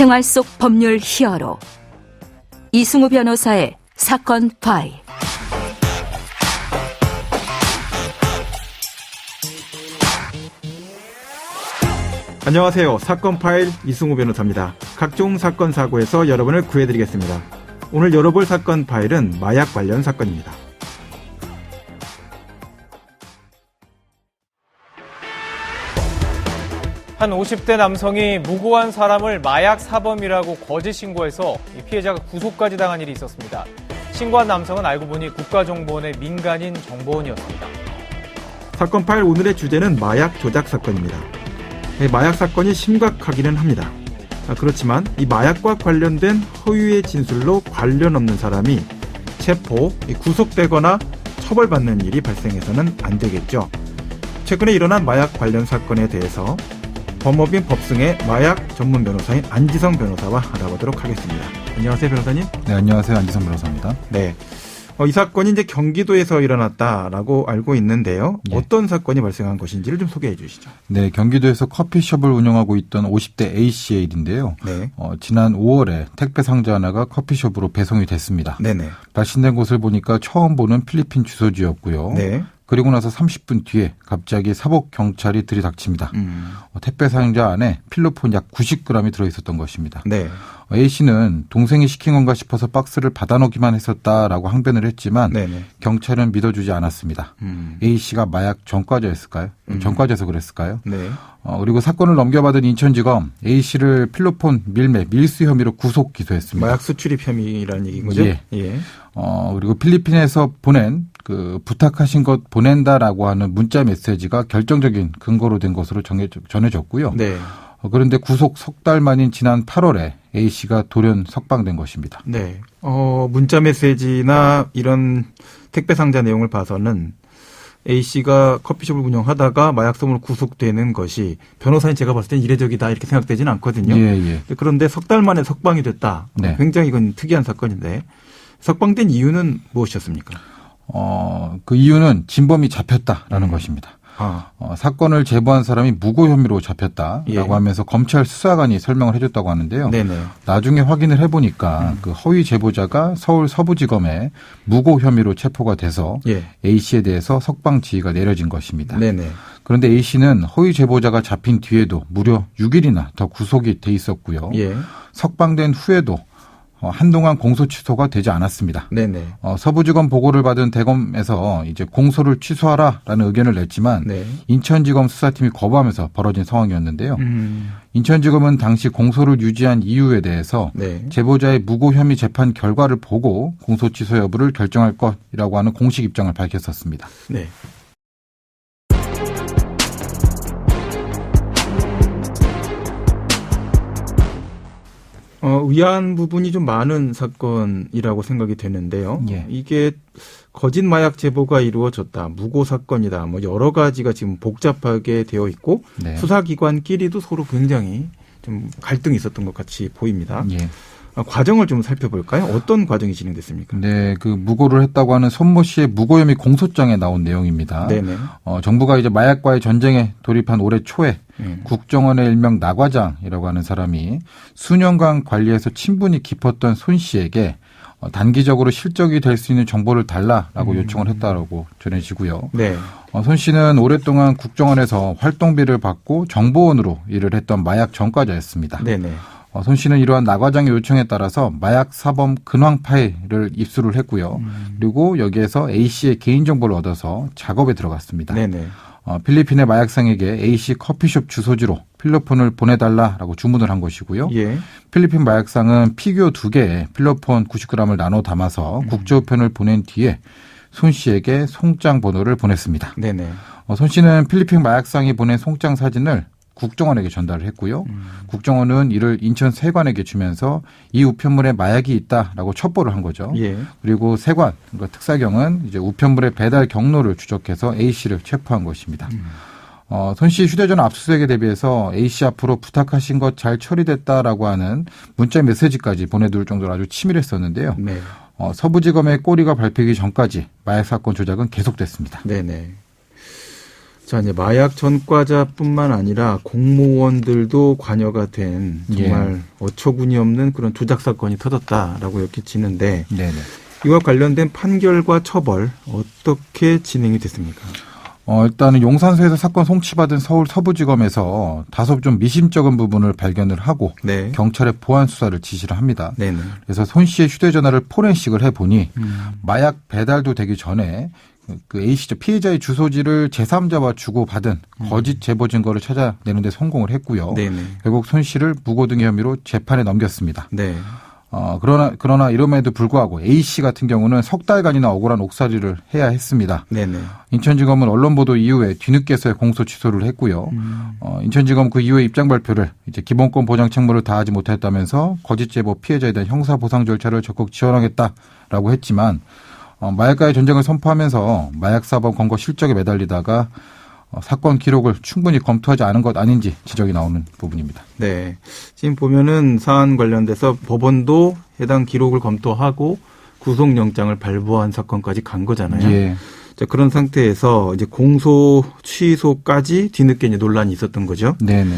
생활 속 법률 히어로 이승우 변호사의 사건 파일. 안녕하세요. 사건 파일 이승우 변호사입니다. 각종 사건 사고에서 여러분을 구해드리겠습니다. 오늘 열어볼 사건 파일은 마약 관련 사건입니다. 한 50대 남성이 무고한 사람을 마약 사범이라고 거짓 신고해서 피해자가 구속까지 당한 일이 있었습니다. 신고한 남성은 알고 보니 국가정보원의 민간인 정보원이었습니다. 사건 파일 오늘의 주제는 마약 조작 사건입니다. 마약 사건이 심각하기는 합니다. 그렇지만 이 마약과 관련된 허위의 진술로 관련 없는 사람이 체포, 구속되거나 처벌받는 일이 발생해서는 안 되겠죠. 최근에 일어난 마약 관련 사건에 대해서 법무빈 법승의 마약 전문 변호사인 안지성 변호사와 알아보도록 하겠습니다. 안녕하세요, 변호사님. 네, 안녕하세요. 안지성 변호사입니다. 네. 이 사건이 이제 경기도에서 일어났다라고 알고 있는데요. 네. 어떤 사건이 발생한 것인지를 좀 소개해 주시죠. 네, 경기도에서 커피숍을 운영하고 있던 50대 A씨의 일인데요. 네. 지난 5월에 택배 상자 하나가 커피숍으로 배송이 됐습니다. 네네. 발신된 곳을 보니까 처음 보는 필리핀 주소지였고요. 네. 그리고 나서 30분 뒤에 갑자기 사복 경찰이 들이닥칩니다. 택배 상자 안에 필로폰 약 90g이 들어있었던 것입니다. 네. A씨는 동생이 시킨 건가 싶어서 박스를 받아놓기만 했었다라고 항변을 했지만 네네. 경찰은 믿어주지 않았습니다. A씨가 마약 전과자였을까요? 전과자여서 그랬을까요? 네. 그리고 사건을 넘겨받은 인천지검 A씨를 필로폰 밀매, 밀수 혐의로 구속 기소했습니다. 마약 수출입 혐의라는 얘기인 거죠? 예. 예. 그리고 필리핀에서 보낸 부탁하신 것 보낸다라고 하는 문자 메시지가 결정적인 근거로 된 것으로 전해졌고요. 네. 그런데 구속 석 달 만인 지난 8월에 A씨가 돌연 석방된 것입니다. 네. 문자 메시지나 이런 택배 상자 내용을 봐서는 A씨가 커피숍을 운영하다가 마약범으로 구속되는 것이 변호사인 제가 봤을 땐 이례적이다 이렇게 생각되지는 않거든요. 예. 그런데 석 달 만에 석방이 됐다. 네. 굉장히 이건 특이한 사건인데 석방된 이유는 무엇이었습니까? 그 이유는 진범이 잡혔다라는 것입니다. 사건을 제보한 사람이 무고 혐의로 잡혔다라고 예. 하면서 검찰 수사관이 설명을 해줬다고 하는데요. 네네. 나중에 확인을 해보니까 그 허위 제보자가 서울 서부지검에 무고 혐의로 체포가 돼서 예. A씨에 대해서 석방 지휘가 내려진 것입니다. 네네. 그런데 A씨는 허위 제보자가 잡힌 뒤에도 무려 6일이나 더 구속이 돼 있었고요. 예. 석방된 후에도 한동안 공소 취소가 되지 않았습니다. 네네. 서부지검 보고를 받은 대검에서 이제 공소를 취소하라라는 의견을 냈지만 네. 인천지검 수사팀이 거부하면서 벌어진 상황이었는데요. 인천지검은 당시 공소를 유지한 이유에 대해서 네. 제보자의 무고 혐의 재판 결과를 보고 공소 취소 여부를 결정할 것이라고 하는 공식 입장을 밝혔었습니다. 네. 의아한 부분이 좀 많은 사건이라고 생각이 되는데요. 예. 이게 거짓 마약 제보가 이루어졌다, 무고 사건이다, 뭐 여러 가지가 지금 복잡하게 되어 있고 네. 수사기관끼리도 서로 굉장히 좀 갈등이 있었던 것 같이 보입니다. 예. 과정을 좀 살펴볼까요? 어떤 과정이 진행됐습니까? 네, 그 무고를 했다고 하는 손모 씨의 무고 혐의 공소장에 나온 내용입니다. 네네. 정부가 이제 마약과의 전쟁에 돌입한 올해 초에 국정원의 일명 나과장이라고 하는 사람이 수년간 관리해서 친분이 깊었던 손 씨에게 단기적으로 실적이 될 수 있는 정보를 달라라고 요청을 했다라고 전해지고요. 네. 손 씨는 오랫동안 국정원에서 활동비를 받고 정보원으로 일을 했던 마약 전과자였습니다. 네네. 손 씨는 이러한 나과장의 요청에 따라서 마약 사범 근황 파일을 입수를 했고요. 그리고 여기에서 A씨의 개인정보를 얻어서 작업에 들어갔습니다. 네네. 필리핀의 마약상에게 A씨 커피숍 주소지로 필로폰을 보내달라라고 주문을 한 것이고요. 예. 필리핀 마약상은 피규어 2개에 필로폰 90g을 나눠 담아서 국제우편을 보낸 뒤에 손 씨에게 송장 번호를 보냈습니다. 네네. 손 씨는 필리핀 마약상이 보낸 송장 사진을 국정원에게 전달을 했고요. 국정원은 이를 인천 세관에게 주면서 이 우편물에 마약이 있다라고 첩보를 한 거죠. 예. 그리고 세관, 그러니까 특사경은 이제 우편물의 배달 경로를 추적해서 A씨를 체포한 것입니다. 손 씨 휴대전화 압수수색에 대비해서 A씨 앞으로 부탁하신 것 잘 처리됐다라고 하는 문자 메시지까지 보내둘 정도로 아주 치밀했었는데요. 네. 서부지검의 꼬리가 밟히기 전까지 마약 사건 조작은 계속됐습니다. 네네. 자, 이제 마약 전과자뿐만 아니라 공무원들도 관여가 된 정말 어처구니 없는 그런 조작 사건이 터졌다라고 엮여지는데 네네. 이와 관련된 판결과 처벌 어떻게 진행이 됐습니까? 일단은 용산서에서 사건 송치받은 서울 서부지검에서 다소 좀 미심쩍은 부분을 발견을 하고 네. 경찰에 보안 수사를 지시를 합니다. 네네. 그래서 손 씨의 휴대전화를 포렌식을 해보니 마약 배달도 되기 전에 그 A씨 피해자의 주소지를 제3자와 주고받은 거짓 제보 증거를 찾아내는 데 성공을 했고요. 네네. 결국 손 씨를 무고 등의 혐의로 재판에 넘겼습니다. 네. 그러나 이럼에도 불구하고 A씨 같은 경우는 석 달간이나 억울한 옥살이를 해야 했습니다. 네네. 인천지검은 언론 보도 이후에 뒤늦게서야 공소 취소를 했고요. 인천지검 그 이후에 입장 발표를 이제 기본권 보장 책무를 다하지 못했다면서 거짓 제보 피해자에 대한 형사 보상 절차를 적극 지원하겠다라고 했지만 마약과의 전쟁을 선포하면서 마약 사범 검거 실적에 매달리다가 사건 기록을 충분히 검토하지 않은 것 아닌지 지적이 나오는 부분입니다. 네. 지금 보면은 사안 관련돼서 법원도 해당 기록을 검토하고 구속영장을 발부한 사건까지 간 거잖아요. 예. 자, 그런 상태에서 이제 공소 취소까지 뒤늦게 이제 논란이 있었던 거죠. 네네.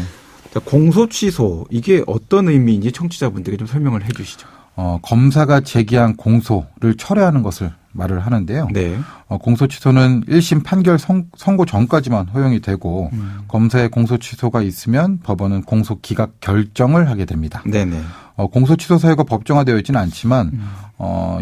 자, 공소 취소 이게 어떤 의미인지 청취자분들께 좀 설명을 해 주시죠. 검사가 제기한 공소를 철회하는 것을 말을 하는데요. 네. 공소 취소는 1심 판결 선고 전까지만 허용이 되고 검사의 공소 취소가 있으면 법원은 공소 기각 결정을 하게 됩니다. 네네. 공소 취소 사유가 법정화되어 있지는 않지만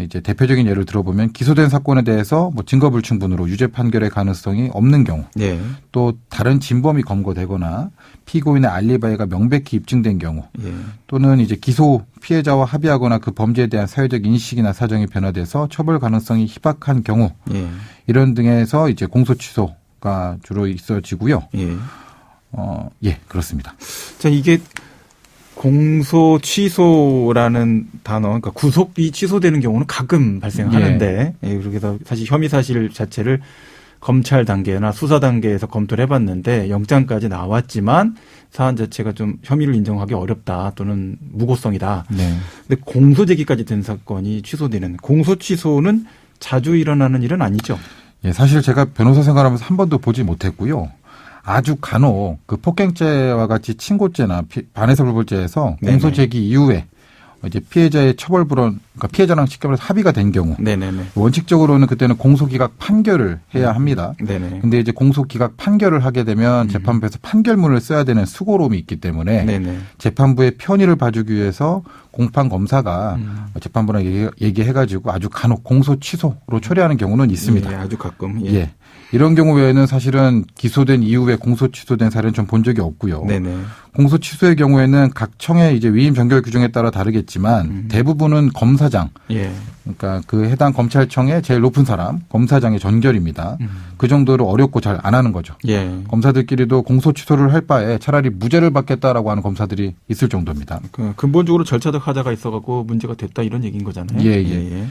이제 대표적인 예를 들어보면 기소된 사건에 대해서 뭐 증거 불충분으로 유죄 판결의 가능성이 없는 경우, 네. 또 다른 진범이 검거되거나 피고인의 알리바이가 명백히 입증된 경우, 예. 또는 또는 이제 기소 피해자와 합의하거나 그 범죄에 대한 사회적 인식이나 사정이 변화돼서 처벌 가능성이 희박한 경우, 예. 이런 등에서 이제 공소 취소가 주로 있어지고요. 예. 예, 그렇습니다. 자, 이게 공소 취소라는 단어, 그러니까 구속이 취소되는 경우는 가끔 발생하는데, 예. 그렇게 해서 사실 혐의 사실 자체를 검찰 단계나 수사 단계에서 검토를 해봤는데 영장까지 나왔지만 사안 자체가 좀 혐의를 인정하기 어렵다 또는 무고성이다. 네. 근데 공소 제기까지 된 사건이 취소되는 공소 취소는 자주 일어나는 일은 아니죠. 예, 사실 제가 변호사 생활하면서 한 번도 보지 못했고요. 아주 간혹 그 폭행죄와 같이 친고죄나 반해서 불벌죄에서 공소 제기 이후에 이제 피해자의 처벌 불원, 그러니까 피해자랑 직접 합의가 된 경우, 네네네. 원칙적으로는 그때는 공소기각 판결을 해야 합니다. 네네. 근데 이제 공소기각 판결을 하게 되면 재판부에서 판결문을 써야 되는 수고로움이 있기 때문에 네네. 재판부의 편의를 봐주기 위해서 공판 검사가 재판부랑 얘기해가지고 아주 간혹 공소 취소로 처리하는 경우는 있습니다. 예, 아주 가끔. 예. 예. 이런 경우 외에는 사실은 기소된 이후에 공소 취소된 사례는 좀 본 적이 없고요. 네네. 공소 취소의 경우에는 각 청의 이제 위임 정결 규정에 따라 다르겠지만 대부분은 검사장, 예. 그러니까 그 해당 검찰청의 제일 높은 사람, 검사장의 전결입니다. 그 정도로 어렵고 잘 안 하는 거죠. 예. 검사들끼리도 공소 취소를 할 바에 차라리 무죄를 받겠다라고 하는 검사들이 있을 정도입니다. 그 근본적으로 절차적 하자가 있어갖고 문제가 됐다 이런 얘기인 거잖아요. 예, 예.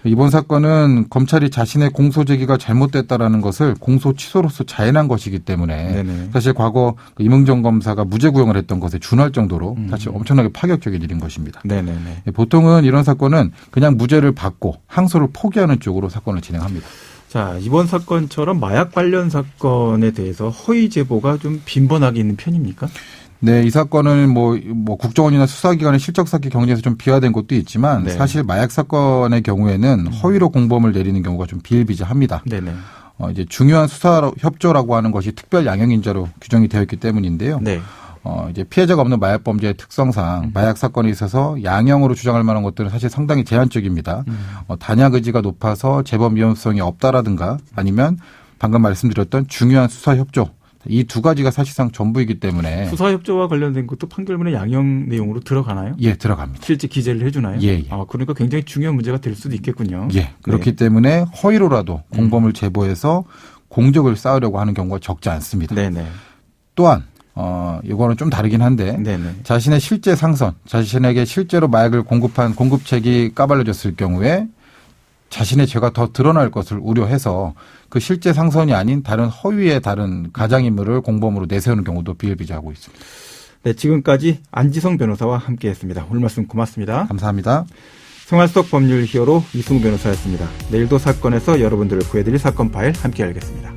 이번 사건은 검찰이 자신의 공소 제기가 잘못됐다라는 것을 공소 취소로서 자인한 것이기 때문에 네네. 사실 과거 이문정 검사가 무죄 구형을 했던 것에 준할 정도로 사실 엄청나게 파격적인 일인 것입니다. 네네네. 보통은 이런 사건은 그냥 무죄를 받고 항소를 포기하는 쪽으로 사건을 진행합니다. 자, 이번 사건처럼 마약 관련 사건에 대해서 허위 제보가 좀 빈번하게 있는 편입니까? 네, 이 사건은 뭐 국정원이나 수사기관의 실적사기 경쟁에서 좀 비화된 것도 있지만 네. 사실 마약 사건의 경우에는 허위로 공범을 내리는 경우가 좀 비일비재합니다. 네네. 이제 중요한 수사 협조라고 하는 것이 특별 양형인자로 규정이 되어 있기 때문인데요. 네. 이제 피해자가 없는 마약 범죄의 특성상 마약 사건에 있어서 양형으로 주장할 만한 것들은 사실 상당히 제한적입니다. 단약 의지가 높아서 재범 위험성이 없다라든가 아니면 방금 말씀드렸던 중요한 수사 협조. 이 두 가지가 사실상 전부이기 때문에 수사 협조와 관련된 것도 판결문의 양형 내용으로 들어가나요? 예, 들어갑니다. 실제 기재를 해주나요? 예, 예. 아, 그러니까 굉장히 중요한 문제가 될 수도 있겠군요. 예, 그렇기 네. 때문에 허위로라도 공범을 제보해서 공적을 쌓으려고 하는 경우가 적지 않습니다. 네네. 또한 이거는 좀 다르긴 한데 네네. 자신의 실제 상선, 자신에게 실제로 마약을 공급한 공급책이 까발려졌을 경우에 자신의 죄가 더 드러날 것을 우려해서 그 실제 상선이 아닌 다른 허위의 다른 가장인물을 공범으로 내세우는 경우도 비일비재하고 있습니다. 네, 지금까지 안지성 변호사와 함께했습니다. 오늘 말씀 고맙습니다. 감사합니다. 생활 속 법률 히어로 이승우 변호사였습니다. 내일도 사건에서 여러분들을 구해드릴 사건 파일 함께 알겠습니다.